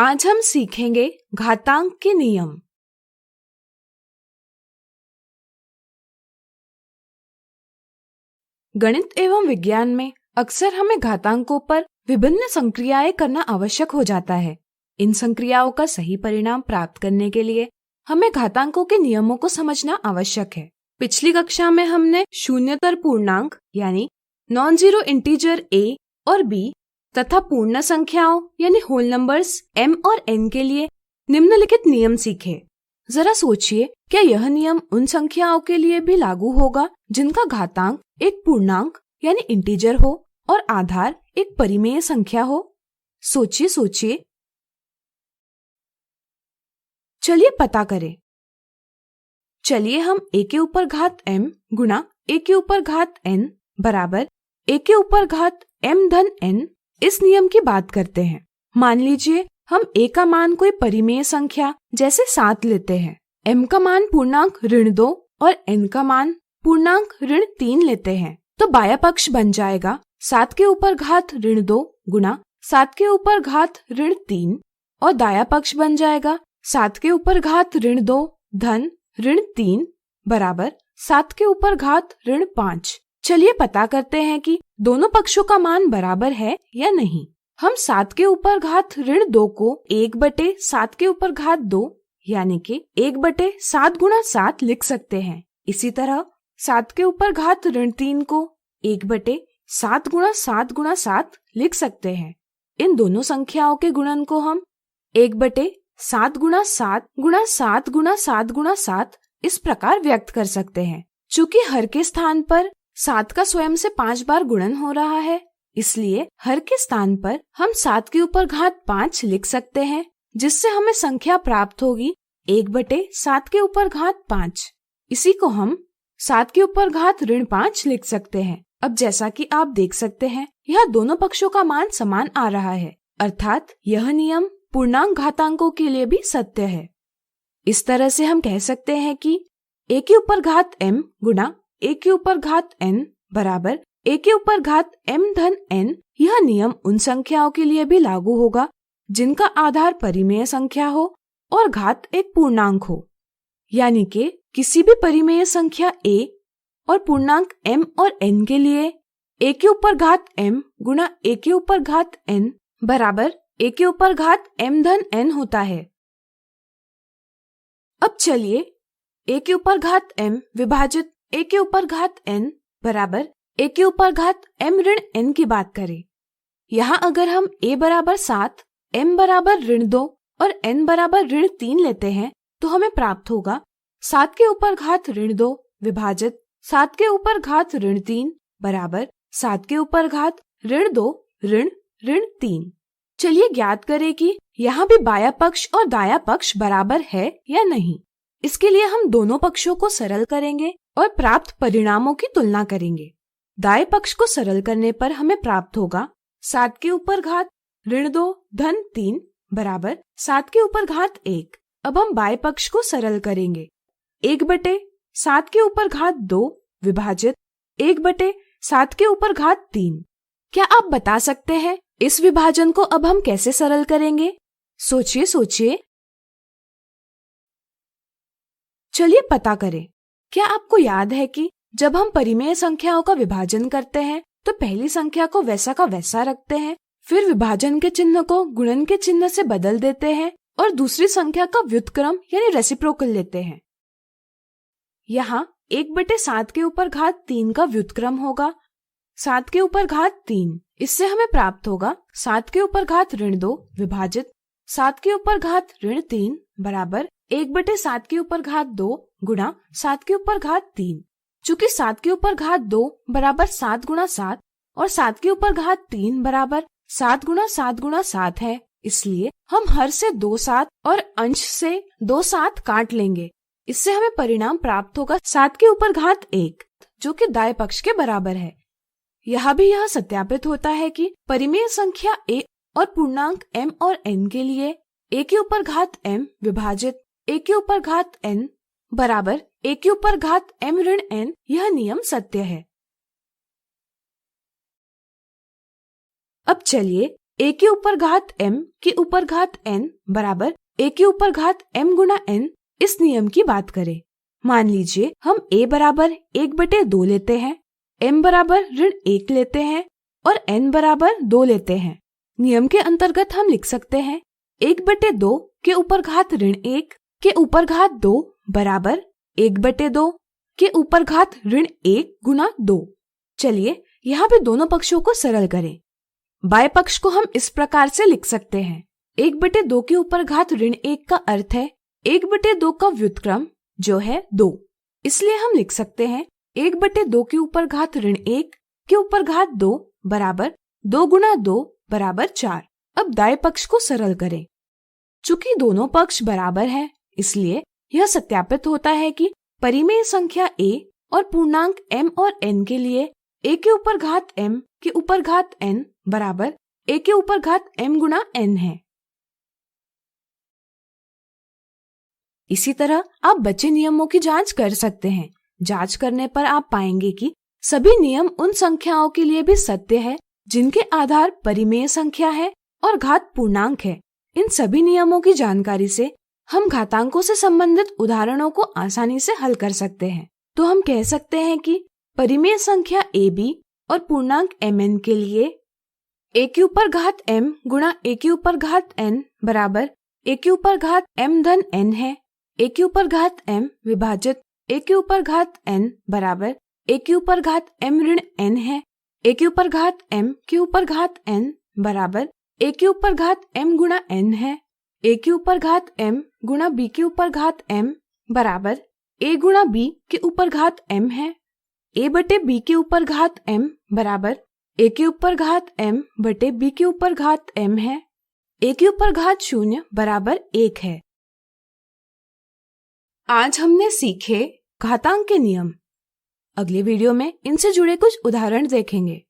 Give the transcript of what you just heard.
आज हम सीखेंगे घातांक के नियम। गणित एवं विज्ञान में अक्सर हमें घातांकों पर विभिन्न संक्रियाएं करना आवश्यक हो जाता है। इन संक्रियाओं का सही परिणाम प्राप्त करने के लिए हमें घातांकों के नियमों को समझना आवश्यक है। पिछली कक्षा में हमने शून्यतर पूर्णांक यानी नॉन जीरो इंटीजर a और b तथा पूर्ण संख्याओं यानी होल नंबर्स m और n के लिए निम्नलिखित नियम सीखे। जरा सोचिए, क्या यह नियम उन संख्याओं के लिए भी लागू होगा जिनका घातांक एक पूर्णांक यानी इंटीजर हो और आधार एक परिमेय संख्या हो? सोचिए सोचिए। चलिए पता करें। चलिए हम a के ऊपर घात m गुणा a के ऊपर घात n बराबर a के ऊपर घात m धन n इस नियम की बात करते हैं। मान लीजिए हम a का मान कोई परिमेय संख्या जैसे 7 लेते हैं, m का मान पूर्णांक ऋण 2 और n का मान पूर्णांक ऋण 3 लेते हैं, तो बायां पक्ष बन जाएगा 7 के ऊपर घात ऋण 2 गुणा 7 के ऊपर घात ऋण 3 और दायां पक्ष बन जाएगा 7 के ऊपर घात ऋण 2 धन ऋण 3 बराबर 7 के ऊपर घात ऋण 5। चलिए पता करते हैं कि दोनों पक्षों का मान बराबर है या नहीं। हम 7 के ऊपर घात ऋण 2 को 1/7 के ऊपर घात 2 यानी कि 1/7 गुणा 7 लिख सकते हैं। इसी तरह 7 के ऊपर घात ऋण 3 को 1/7 गुणा 7 गुणा 7 लिख सकते हैं। इन दोनों संख्याओं के गुणन को हम 1/7 गुणा 7 गुणा 7 गुणा 7 गुणा 7 इस प्रकार व्यक्त कर सकते हैं। चूंकि हर के स्थान पर 7 का स्वयं से 5 बार गुणन हो रहा है, इसलिए हर के स्थान पर हम 7 के ऊपर घात 5 लिख सकते हैं, जिससे हमें संख्या प्राप्त होगी 1/7 के ऊपर घात 5। इसी को हम 7 के ऊपर घात ऋण 5 लिख सकते हैं। अब जैसा कि आप देख सकते हैं, यह दोनों पक्षों का मान समान आ रहा है, अर्थात यह नियम पूर्णांक घातांकों के लिए भी सत्य है। इस तरह से हम कह सकते हैं कि a के ऊपर घात m गुणा a के ऊपर घात n बराबर a के ऊपर घात m धन n। यह नियम उन संख्याओं के लिए भी लागू होगा जिनका आधार परिमेय संख्या हो और घात एक पूर्णांक हो, यानी कि किसी भी परिमेय संख्या a और पूर्णांक m और n के लिए a के ऊपर घात m गुणा a के ऊपर घात n बराबर a के ऊपर घात m धन n होता है। अब चलिए a के ऊपर घात m विभाजित a के ऊपर घात n बराबर a के ऊपर घात m ऋण n की बात करें। यहाँ अगर हम a बराबर 7, m बराबर ऋण 2 और n बराबर ऋण 3 लेते हैं, तो हमें प्राप्त होगा 7 के ऊपर घात ऋण 2 विभाजित 7 के ऊपर घात ऋण 3 बराबर 7 के ऊपर घात ऋण 2 ऋण ऋण 3। चलिए ज्ञात करें कि यहाँ भी बायां पक्ष और दायां पक्ष बराबर है या नहीं। इसके लिए हम दोनों पक्षों को सरल करेंगे और प्राप्त परिणामों की तुलना करेंगे। दाएं पक्ष को सरल करने पर हमें प्राप्त होगा 7 के ऊपर घात ऋण 2 धन 3 बराबर 7 के ऊपर घात 1। अब हम बाएं पक्ष को सरल करेंगे। 1/7 के ऊपर घात 2 विभाजित 1/7 के ऊपर घात 3। क्या आप बता सकते हैं इस विभाजन को अब हम कैसे सरल करेंगे? सोचिए सोचिए। चलिए पता करें। क्या आपको याद है कि जब हम परिमेय संख्याओं का विभाजन करते हैं तो पहली संख्या को वैसा का वैसा रखते हैं, फिर विभाजन के चिन्ह को गुणन के चिन्ह से बदल देते हैं और दूसरी संख्या का व्युत्क्रम यानी रेसिप्रोकल लेते हैं। यहाँ 1/7 के ऊपर घात 3 का व्युत्क्रम होगा 7 के ऊपर घात 3। इससे हमें प्राप्त होगा 7 के ऊपर घात ऋण 2 विभाजित 7 के ऊपर घात ऋण 3 बराबर 1/7 के ऊपर घात 2 गुणा 7 के ऊपर घात 3। चूंकि 7 के ऊपर घात 2 बराबर 7 गुणा 7 और 7 के ऊपर घात 3 बराबर 7 गुणा 7 गुणा 7 है, इसलिए हम हर से 2 7 और अंश से 2 7 काट लेंगे। इससे हमें परिणाम प्राप्त होगा 7 के ऊपर घात 1, जो कि दाएं पक्ष के बराबर है। यहाँ भी यह सत्यापित होता है कि परिमेय संख्या a और पूर्णांक m और n के लिए a के ऊपर घात m विभाजित a के ऊपर घात n बराबर a के ऊपर घात m ऋण n, यह नियम सत्य है। अब चलिए a के ऊपर घात m के ऊपर घात n बराबर a के ऊपर घात m गुना n इस नियम की बात करें। मान लीजिए हम a बराबर 1/2 लेते हैं, m बराबर -1 लेते हैं और n बराबर 2 लेते हैं। नियम के अंतर्गत हम लिख सकते हैं 1/2 के ऊपर घात -1 के ऊपर घात 2 बराबर 1/2 के ऊपर घात -1 गुना 2। चलिए यहाँ पे दोनों पक्षों को सरल करें। बाएं पक्ष को हम इस प्रकार से लिख सकते हैं 1/2 के ऊपर घात -1 का अर्थ है 1/2 का व्युत्क्रम जो है 2। इसलिए हम लिख सकते हैं 1/2 के ऊपर घात -1 के ऊपर घात 2 बराबर 2 गुना 2 बराबर 4। अब दाएं पक्ष को सरल करें। चूंकि दोनों पक्ष बराबर हैं, इसलिए यह सत्यापित होता है कि परिमेय संख्या a और पूर्णांक m और n के लिए a के ऊपर घात m के ऊपर घात n बराबर a के ऊपर घात m गुना n है। इसी तरह आप बचे नियमों की जांच कर सकते हैं। जांच करने पर आप पाएंगे कि सभी नियम उन संख्याओं के लिए भी सत्य है जिनके आधार परिमेय संख्या है और घात पूर्णांक है। इन सभी नियमों की जानकारी से हम घातांकों से संबंधित उदाहरणों को आसानी से हल कर सकते हैं। तो हम कह सकते हैं कि परिमेय संख्या ab और पूर्णांक mn के लिए a के ऊपर घात m गुणा a के ऊपर घात n बराबर a के ऊपर घात m धन n है। a के ऊपर घात m विभाजित a के ऊपर घात n बराबर a के ऊपर घात m ऋण n है। a के ऊपर घात m के ऊपर घात n बराबर a के ऊपर घात m गुणा n है। a के ऊपर घात m गुणा b के ऊपर घात m बराबर a गुणा b के ऊपर घात m है। a बटे b के ऊपर घात m बराबर a के ऊपर घात m बटे b के ऊपर घात m है। a के ऊपर घात 0 बराबर 1 है। आज हमने सीखे घातांक के नियम। अगले वीडियो में इनसे जुड़े कुछ उदाहरण देखेंगे।